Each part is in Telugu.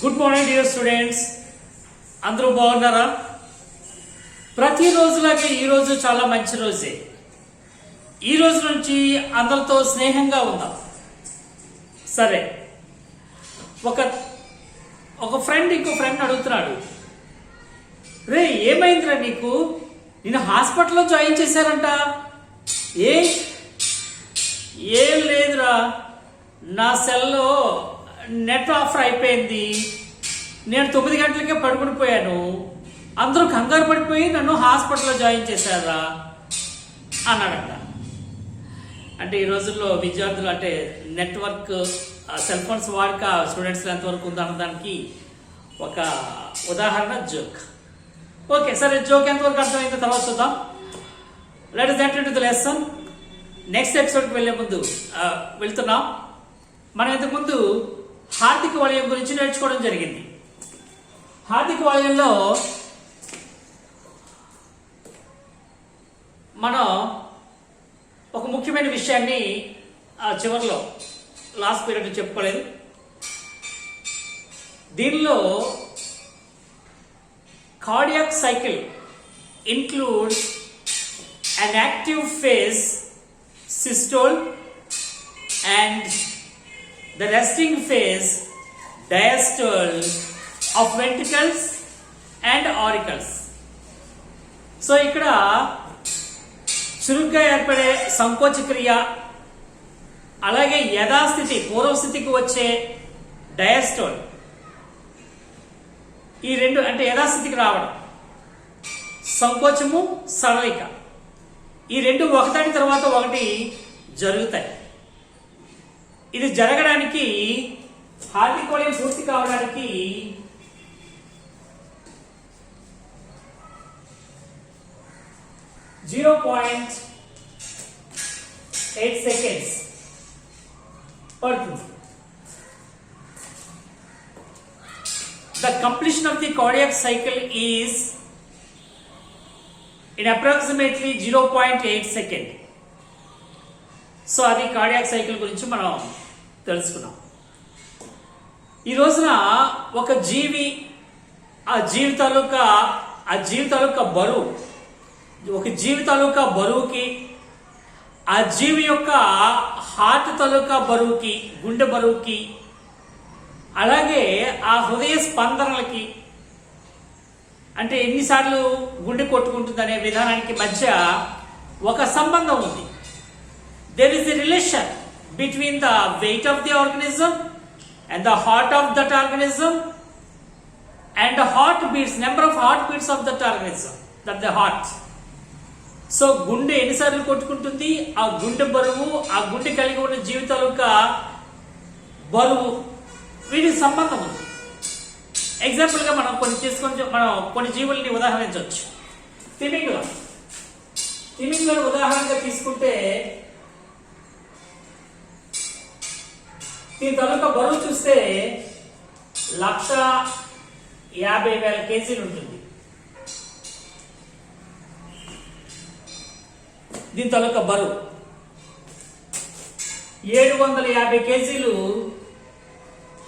గుడ్ మార్నింగ్ డియర్ స్టూడెంట్స్, అందరూ బాగున్నారా? ప్రతిరోజులాగే ఈరోజు చాలా మంచి రోజే. ఈ రోజు నుంచి అందరితో స్నేహంగా ఉందాం. సరే, ఒక ఫ్రెండ్ ఇంకో ఫ్రెండ్ అడుగుతున్నాడు, రే ఏమైందిరా నీకు? నేను హాస్పిటల్లో జాయిన్ చేశారంట. ఏం లేదురా, నా సెల్లో నెట్ ఆఫర్ అయిపోయింది. నేను 9 గంటలకే పడుకుని పోయాను. అందరూ కంగారు పడిపోయి నన్ను హాస్పిటల్లో జాయిన్ చేశారా అన్నాడంట. అంటే ఈ రోజుల్లో విద్యార్థులు అంటే నెట్వర్క్ సెల్ ఫోన్స్ వాడక స్టూడెంట్స్ ఎంతవరకు ఉందన్నదానికి ఒక ఉదాహరణ జోక్. ఓకే, సరే, జోక్ ఎంతవరకు అర్థమైందో తర్వాత చూద్దాం. Let us enter into the lesson. Next ఎపిసోడ్కి వెళ్తున్నాం. మనం ఇంతకుముందు హార్దిక వలయం గురించి నేర్చుకోవడం జరిగింది. హార్దిక వలయంలో మనం ఒక ముఖ్యమైన విషయాన్ని చివరిలో లాస్ట్ పీరియడ్ చెప్పుకోలేదు. దీనిలో cardiac cycle includes an active phase systole and the resting phase diastole of ventricles and auricles. So ఇక్కడ చురుగ్గా ఏర్పడే సంకోచ క్రియ, అలాగే యథాస్థితి పూర్వస్థితికి వచ్చే డయాస్టోల్, ఈ రెండు అంటే యథాస్థితికి రావడం, సంకోచము సరళిక, ఈ రెండు ఒకదాని తర్వాత ఒకటి జరుగుతాయి. ఇది జరగడానికి హార్దిక వలయం పూర్తి కావడానికి 0.8 seconds పడుతుంది. The completion of the cardiac cycle is in approximately 0.8 seconds. So అది కార్డియాక్ సైకిల్ గురించి మనం తెలుసుకున్నాం. ఈ రోజున ఒక జీవి ఆ జీవి తాలూకా బరువుకి, ఆ జీవి యొక్క హార్ట్ తాలూకా బరువుకి, గుండె బరువుకి, అలాగే ఆ హృదయ స్పందనలకి, అంటే ఎన్నిసార్లు గుండె కొట్టుకుంటుంది అనే విధానానికి మధ్య ఒక సంబంధం ఉంది. There is a relation between the weight of the organism and the heart of that organism and the heartbeats, number of heartbeats of that organism, that the heart. So గుండె ఎన్నిసార్లు కొట్టుకుంటుంది, ఆ గుండె బరువు, ఆ గుండె కలిగి ఉన్న జీవితాలొక్క బరువు, వీటికి సంబంధం ఉంది. ఎగ్జాంపుల్గా మనం కొన్ని జీవుల్ని ఉదాహరించవచ్చు. తిమింగలం ఉదాహరణగా తీసుకుంటే దీని తాలూకా బరువు చూస్తే 150,000 కేజీలు ఉంటుంది. దీని తాలూకా బరువు 750 కేజీలు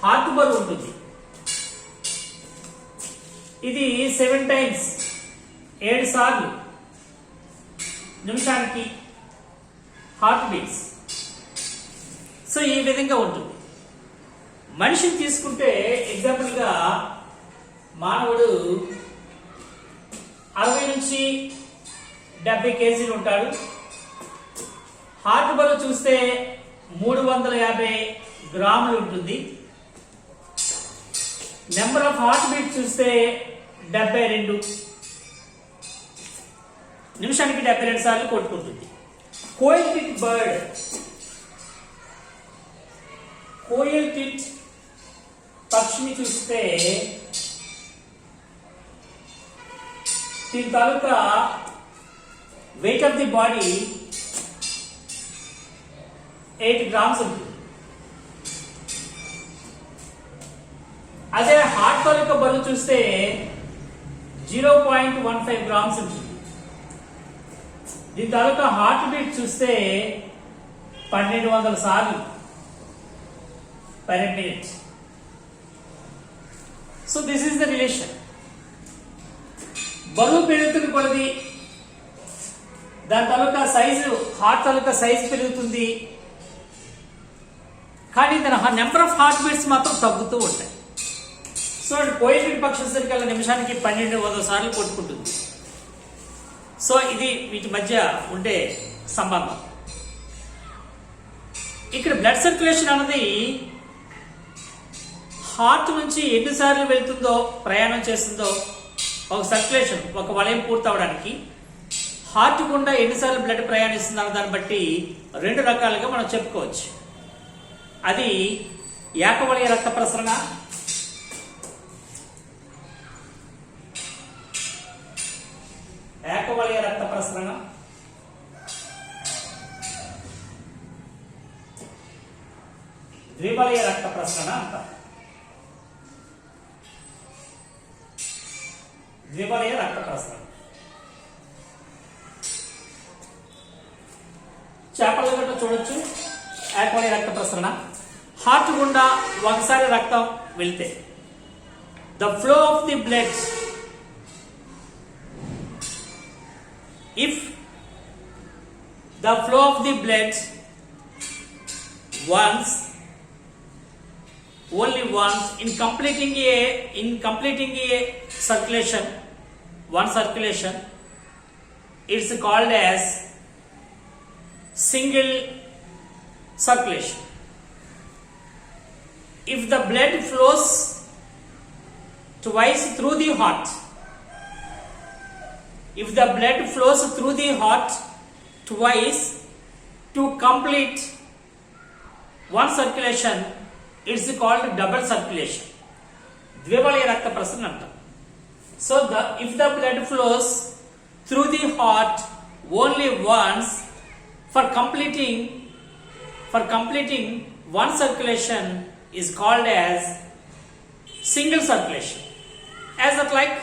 హార్ట్ బరువు ఉంటుంది. ఇది 7 times 7 సార్లు నిమిషానికి హార్ట్ బీట్స్. సో ఈ విధంగా ఉంటుంది. మనిషిని తీసుకుంటే ఎగ్జాంపుల్గా మానవుడు 60 నుంచి 70 కేజీలు ఉంటాడు. హార్ట్ బరువు చూస్తే 350 గ్రాములు ఉంటుంది. నెంబర్ ఆఫ్ హార్ట్ బీట్ చూస్తే 72, నిమిషానికి 72 సార్లు కొట్టుకుంటుంది. కోయిల్ టిట్ పక్షిని చూస్తే దీని తాలూకా weight of the body 8 grams ఉంటుంది. అదే హార్ట్ తాలూకా బరువు చూస్తే 0.15 grams ఉంటుంది. దీని తాలూకా హార్ట్ బీట్ చూస్తే 1200 సార్లు per minute. So this is the relation. బరువు పెరుగుతున్న కొలది దాని తాలూకా సైజు, హార్ట్ తాలూకా సైజు పెరుగుతుంది, కానీ దాని నెంబర్ ఆఫ్ హార్ట్ బీట్స్ మాత్రం తగ్గుతూ ఉంటాయి. సో కోఎఫిషియంట్ పక్షం కల్లా నిమిషానికి 1200 సార్లు కొట్టుకుంటుంది. సో ఇది వీటి మధ్య ఉండే సంబంధం. ఇక్కడ బ్లడ్ సర్క్యులేషన్ అన్నది హార్ట్ నుంచి ఎన్నిసార్లు వెళ్తుందో, ప్రయాణం చేస్తుందో, ఒక సర్క్యులేషన్, ఒక వలయం పూర్తి అవడానికి హార్ట్ గుండా ఎన్నిసార్లు బ్లడ్ ప్రయాణిస్తుందో దాన్ని బట్టి 2 రకాలుగా మనం చెప్పుకోవచ్చు. అది ఏకవలయ రక్త ప్రసరణ, ఏకవలయ రక్త ప్రసరణ, ద్వివలయ రక్త ప్రసరణ అంటారు. ద్వివలయ రక్త ప్రసరణ చేపల గట్ట చూడొచ్చు. ఏకవలయ రక్త ప్రసరణ హార్ట్ గుండా ఒకసారి రక్తం వెళ్తే the flow of the blood, if the flow of the blood once, only once, in completing a circulation, one circulation, it's called as single circulation. If the blood flows twice through the heart, if the blood flows through the heart twice to complete one circulation, it's called double circulation. ద్వివలయ రక్త ప్రసరణ అంటాం. So if the blood flows through the heart only once for completing one circulation is called as single circulation. As that like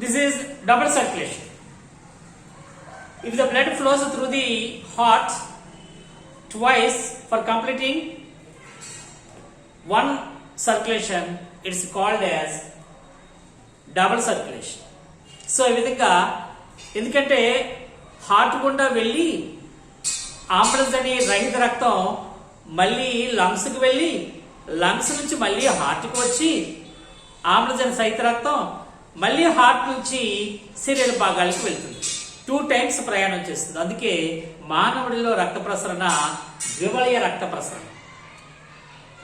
this is double circulation. If the blood flows through the heart twice for completing one circulation, it's called as double circulation. So ఈ విధంగా, ఎందుకంటే హార్ట్ గుండా వెళ్ళి ఆమ్లజని రహిత రక్తం మళ్ళీ లంగ్స్కి వెళ్ళి లంగ్స్ నుంచి మళ్ళీ హార్ట్కి వచ్చి ఆమ్లజని సహిత రక్తం మళ్ళీ హార్ట్ నుంచి శరీర భాగాలకు వెళ్తుంది. 2 times ప్రయాణం చేస్తుంది. అందుకే మానవుడిలో రక్త ప్రసరణ ద్వివలయ రక్త ప్రసరణ.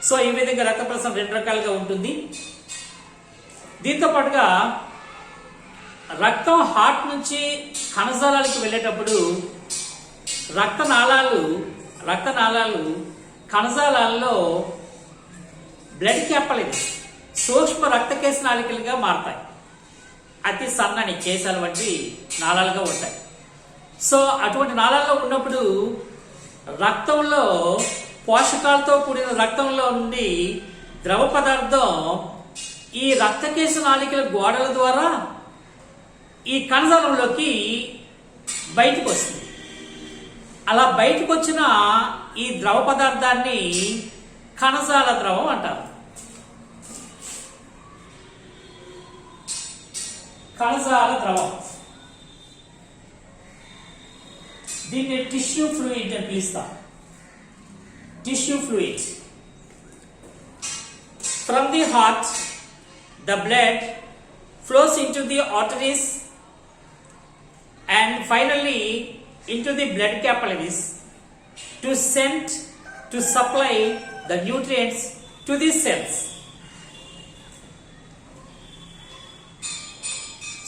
సో ఈ విధంగా రక్త ప్రసరణ 2 రకాలుగా ఉంటుంది. దీంతో పాటుగా రక్తం హార్ట్ నుంచి కణజాలాలకు వెళ్ళేటప్పుడు రక్తనాళాలు కణజాలాల్లో బ్లడ్ క్యాపిలరీస్, సూక్ష్మ రక్తకేశ నాళికలుగా మారతాయి. అతి సన్నని కేశాల వంటి నాళాలుగా ఉంటాయి. సో అటువంటి నాళాల్లో ఉన్నప్పుడు రక్తంలో పోషకాలతో కూడిన రక్తంలో నుండి ద్రవ పదార్థం ఈ రక్తకేశ నాళికల గోడల ద్వారా ఈ కణజాలంలోకి బయటకు వస్తుంది. అలా బయటకు వచ్చిన ఈ ద్రవ పదార్థాన్ని కణజాల ద్రవం అంటారు. కణజాల ద్రవం, దీన్ని టిష్యూ ఫ్లూయిడ్ అని పిలుస్తాం. Tissue fluid. From the heart, the blood flows into the arteries and finally into the blood capillaries to supply the nutrients to the cells.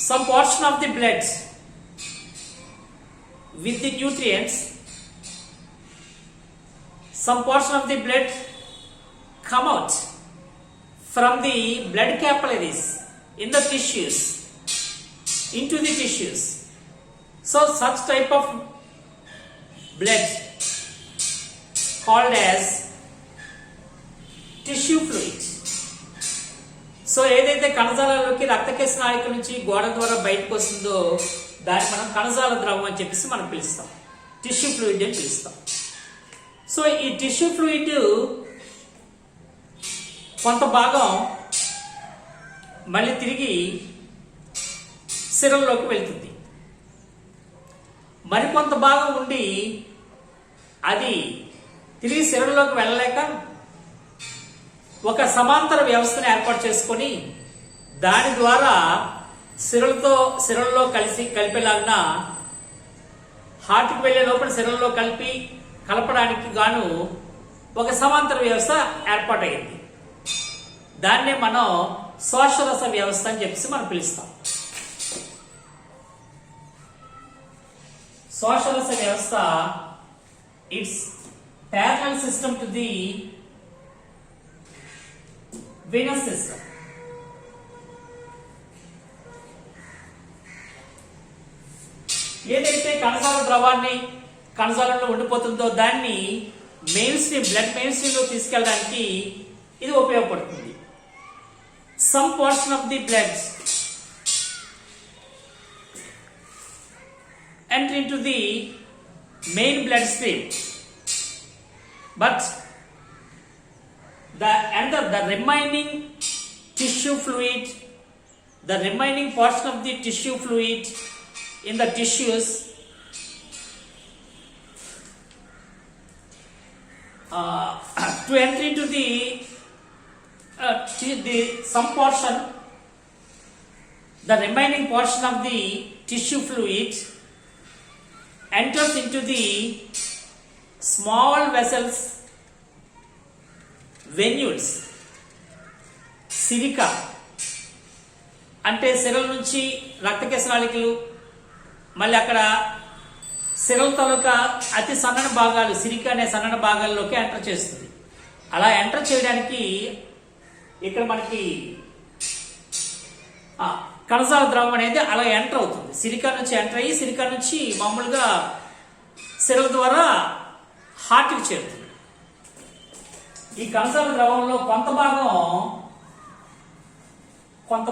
Some portion of the blood with the nutrients, some portion of the blood come out from the blood capillaries in the tissues into the tissues. So such type of blood called as tissue fluid. So ఏదైతే కణజాలాల్లోకి రక్తకేశ నాళిక నుంచి గోడ ద్వారా బయటకు వస్తుందో దాన్ని మనం కణజాల ద్రవం అని చెప్పేసి మనం పిలుస్తాం. టిష్యూ ఫ్లూయిడ్ అని పిలుస్తాం. సో ఈ టిష్యూ ఫ్లూయిడ్ కొంత భాగం మళ్ళీ తిరిగి సిరల్లోకి వెళ్తుంది. మరికొంత భాగం ఉండి అది తిరిగి సిరల్లోకి వెళ్ళలేక ఒక సమాంతర వ్యవస్థను ఏర్పాటు చేసుకొని దాని ద్వారా సిరల్లో కలిపేలాగిన హార్ట్కి వెళ్ళే లోపల సిరల్లో కలపడానికి గాను ఒక సమాంతర వ్యవస్థ ఏర్పాటైంది. దాన్నే మనం శ్వాసరస వ్యవస్థ అని చెప్పేసి మనం పిలుస్తాం. శ్వాసరస వ్యవస్థ it's parallel system to the venous system. ఏదైతే కణజాల ద్రవాన్ని కణజాలంలో ఉండిపోతుందో దాన్ని బ్లడ్ మెయిన్ స్ట్రీమ్ లో తీసుకెళ్ళడానికి ఇది ఉపయోగపడుతుంది. Some portion of the blood enter into the main blood stream, but the remaining tissue fluid, the remaining portion of the tissue fluid in the tissues to enter into the some portion, the remaining portion of the tissue fluid enters into the small vessels, venules. Sirca అంటే సిరల నుంచి రక్తకేశనాళికలు, మళ్ళీ అక్కడ సిరల తాలూకా అతి సన్నని భాగాలు సిరికా అనే సన్నని భాగాల్లోకి ఎంటర్ చేస్తుంది. అలా ఎంటర్ చేయడానికి ఇక్కడ మనకి కణజాల ద్రవం అనేది అలా ఎంటర్ అవుతుంది. సిరికా నుంచి ఎంటర్ అయ్యి సిరికా నుంచి మామూలుగా సిరల ద్వారా హార్ట్కి చేరుతుంది. ఈ కణజాల ద్రవంలో కొంత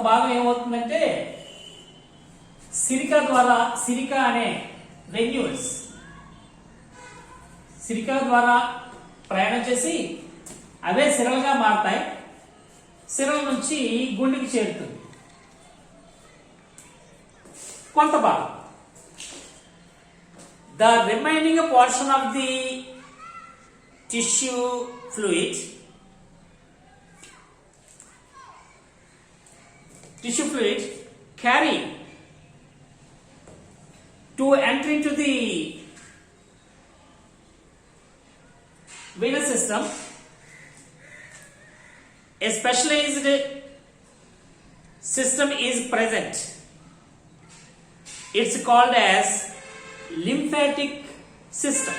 భాగం ఏమవుతుందంటే సిరికా అనే వెన్యూల్స్ సిరికా ద్వారా ప్రయాణం చేసి అవే సిరలుగా మారతాయి. సిరల నుంచి గుండెకి చేరుతుంది. కొంత భాగం the remaining portion of the tissue fluid carry to enter into the venous system. A specialized system is present. It's called as lymphatic system.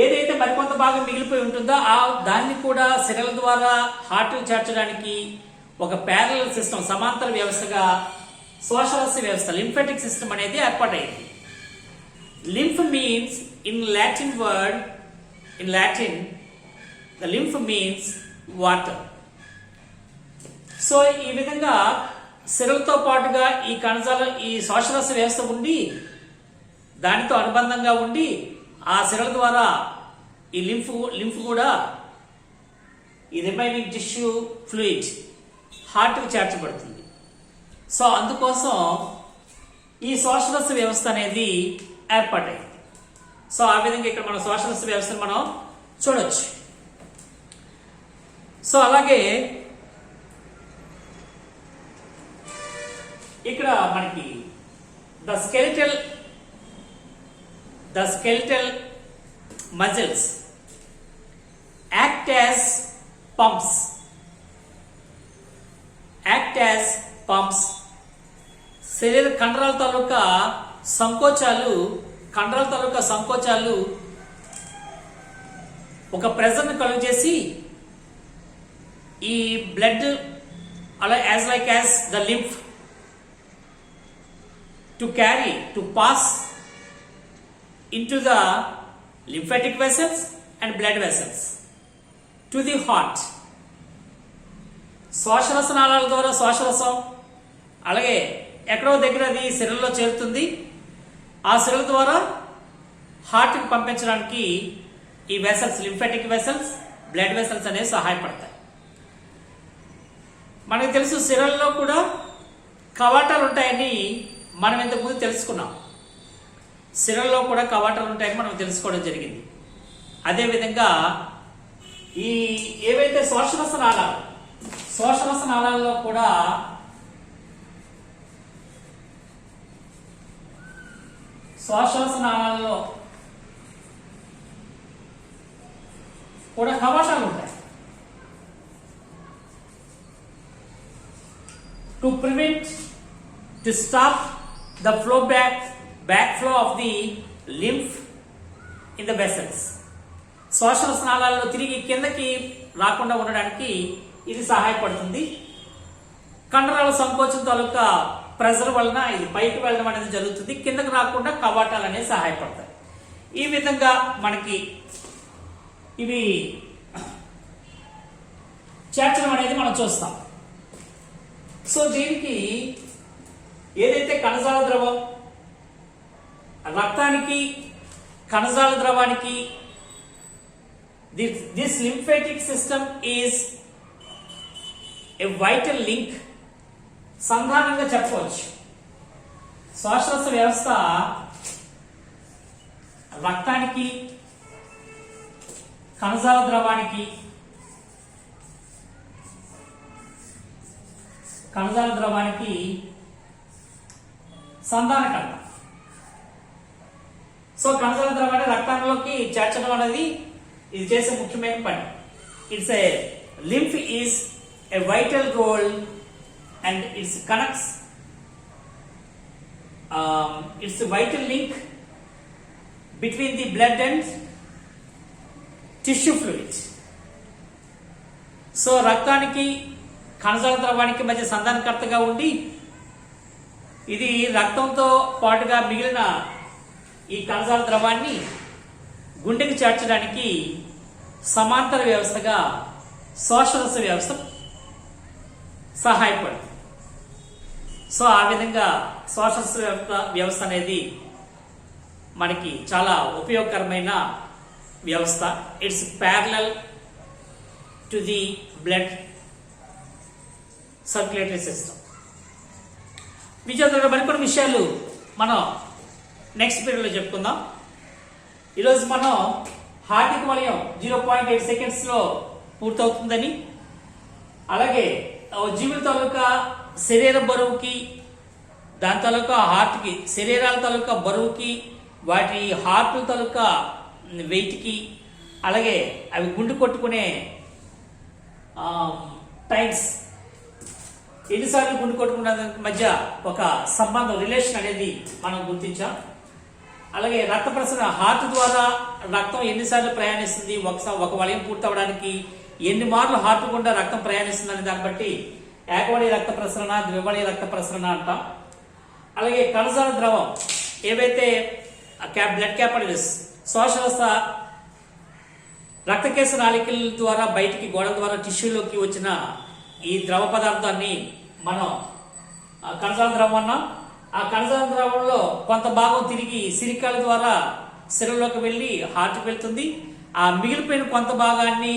ఏదైతే మరికొంత భాగం మిగిలిపోయి ఉంటుందో దాన్ని కూడా సిరల ద్వారా హార్ట్ చేర్చడానికి ఒక ప్యారలల్ సిస్టమ్, సమాంతర వ్యవస్థగా శ్వాసరస వ్యవస్థ లింఫాటిక్ సిస్టమ్ అనేది ఏర్పాటైంది. Lymph means in Latin the lymph means water. So ఈ విధంగా సిరలతో పాటుగా ఈ కణజాల ఈ శ్వాసరస వ్యవస్థ ఉండి దానితో అనుబంధంగా ఉండి ఆ సిరల ద్వారా ఈ లింఫ్ కూడా ఈ రిమైనింగ్ టిష్యూ ఫ్లూయిడ్ హార్ట్కి చేర్చబడుతుంది. సో అందుకోసం ఈ శ్వాసరస వ్యవస్థ అనేది ఏర్పాటైంది. సో ఆ విధంగా ఇక్కడ మన శ్వాసరస వ్యవస్థను మనం చూడొచ్చు. సో అలాగే ఇక్కడ మనకి the skeletal muscles act as pumps. శరీర కండరాల తాలూకా సంకోచాలు ఒక ప్రెజర్ను కలుగు చేసి ఈ బ్లడ్ అలా as the lymph to pass into the lymphatic vessels and blood vessels to the heart. శ్వాసరస నాళాల ద్వారా శ్వాసరసం అలాగే ఎక్కడో దగ్గర అది సిరల్లో చేరుతుంది. ఆ సిరల ద్వారా హార్ట్కి పంపించడానికి ఈ vessels, lymphatic vessels, blood vessels అనేవి సహాయపడతాయి. మనకు తెలుసు సిరల్లో కూడా కవాటాలు ఉంటాయని మనం ఇంతకుముందు తెలుసుకున్నాం. సిరల్లో కూడా కవాటాలు ఉంటాయని మనం తెలుసుకోవడం జరిగింది. అదేవిధంగా ఈ ఏవైతే శ్వాసరస నాళాల్లో కూడా కవాటాలు ఉంటాయి. To prevent, to stop the back flow of the lymph in the vessels. శ్వాసరస నాళాల్లో తిరిగి కిందకి రాకుండా ఉండడానికి ఇది సహాయపడుతుంది. కండరాల సంకోచం తాలూకా ప్రెజర్ వలన ఇది పైకి వెళ్ళడం అనేది జరుగుతుంది. కిందకి రాకుండా కవాటాలు అనేవి సహాయపడతాయి. ఈ విధంగా మనకి ఇవి చేర్చడం అనేది మనం చూస్తాం. సో దీనికి ఏదైతే కణజాల ద్రవం రక్తానికి కణజాల ద్రవానికి this lymphatic system is a vital link సంధానంగా చెప్పవచ్చు. శ్వాసరస వ్యవస్థ రక్తానికి కణజాల ద్రవానికి సంధానకర్త. సో కణజాల ద్రవాన్ని రక్తంలోకి చేర్చడం అనేది ఇది చేసే ముఖ్యమైన పని. It's a lymph is a vital role and it's connects it's vital link between the blood and tissue fluid. So రక్తానికి కణజాల ద్రవానికి మధ్య సంధానకర్తగా ఉండి ఇది రక్తంతో పాటుగా మిగిలిన ఈ కణజాల ద్రవాన్ని గుండెకి చేర్చడానికి సమాంతర వ్యవస్థగా శ్వాసరస వ్యవస్థ సహాయపడుతుంది. సో ఆ విధంగా శ్వాసరస వ్యవస్థ అనేది మనకి చాలా ఉపయోగకరమైన వ్యవస్థ. It's parallel to the blood circulatory system. విద్యార్థులు మరికొన్ని విషయాలు మనం నెక్స్ట్ పీరియడ్లో చెప్పుకుందాం. ఈరోజు మనం హార్దిక వలయం 0.8 సెకండ్స్లో పూర్తవుతుందని, అలాగే జీవుల తాలూకా శరీర బరువుకి దాని తాలూకా హార్ట్కి శరీరాల తాలూకా బరువుకి వాటి హార్ట్ తాలూకా వెయిట్కి అలాగే అవి గుండు కొట్టుకునే టైమ్స్ ఎన్నిసార్లు గుండు కొట్టుకున్న మధ్య ఒక సంబంధం రిలేషన్ అనేది మనం గుర్తించాం. అలాగే రక్త ప్రసరణ హార్ట్ ద్వారా రక్తం ఎన్నిసార్లు ప్రయాణిస్తుంది, ఒక వలయం పూర్తవడానికి ఎన్ని మార్లు హార్ట్ గుండా రక్తం ప్రయాణిస్తుంది అనే దాన్ని బట్టి ఏకవళి రక్త ప్రసరణ ద్వివళి రక్త ప్రసరణ అంటాం. అలాగే కణజాల ద్రవం ఏవైతే బ్లడ్ క్యాపిలరీస్ శ్వాసరస రక్తకేశ నాళికల ద్వారా బయటికి గోడల ద్వారా టిష్యూలోకి వచ్చిన ఈ ద్రవ పదార్థాన్ని మనం కణజాల ద్రవం అన్నాం. ఆ కణజాల ద్రవంలో కొంత భాగం తిరిగి సిరికాల ద్వారా సిరల్లోకి వెళ్ళి హార్ట్కి వెళ్తుంది. ఆ మిగిలిపోయిన కొంత భాగాన్ని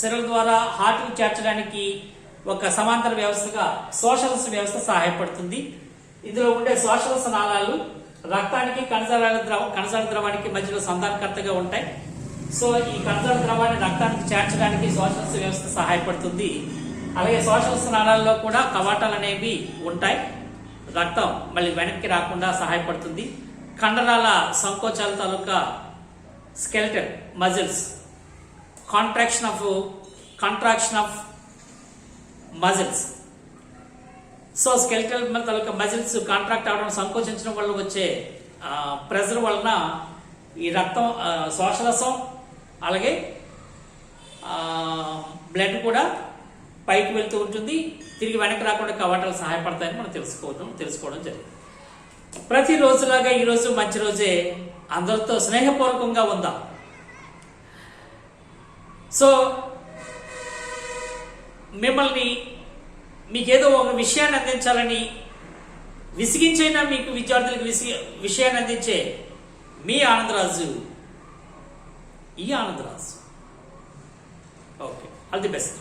సిరల ద్వారా హార్ట్కి చేర్చడానికి ఒక సమాంతర వ్యవస్థగా శ్వాసరస వ్యవస్థ సహాయపడుతుంది. ఇందులో ఉండే శ్వాసరస నాళాలు రక్తానికి కణజాల ద్రవానికి మధ్యలో సంధానకర్తగా ఉంటాయి. సో ఈ కణజాల ద్రవాన్ని రక్తానికి చేర్చడానికి శ్వాసరస వ్యవస్థ సహాయపడుతుంది. అలాగే శ్వాసరస నాళాల్లో కూడా కవాటాలు అనేవి ఉంటాయి. రక్తం మళ్ళీ వెనక్కి రాకుండా సహాయపడుతుంది. కండరాల సంకోచాల తాలూకా skeleton muscles contraction of muscles. So skeletal తాలూకా మజిల్స్ కాంట్రాక్ట్ అవడం సంకోచించడం వల్ల వచ్చే ప్రెజర్ వలన ఈ రక్తం శ్వాసరసం అలాగే బ్లడ్ కూడా పైకి వెళ్తూ ఉంటుంది. తిరిగి వెనక్కి రాకుండా కవాటాలు సహాయపడతాయని మనం తెలుసుకోవడం జరిగింది. ప్రతిరోజులాగా ఈరోజు మంచి రోజే, అందరితో స్నేహపూర్వకంగా ఉందాం. సో మిమ్మల్ని మీకేదో ఒక విషయాన్ని అందించాలని విసిగించైనా మీకు విద్యార్థులకు విషయాన్ని అందించే మీ ఆనందరాజు ఈ Anandaraju. Okay, all the best.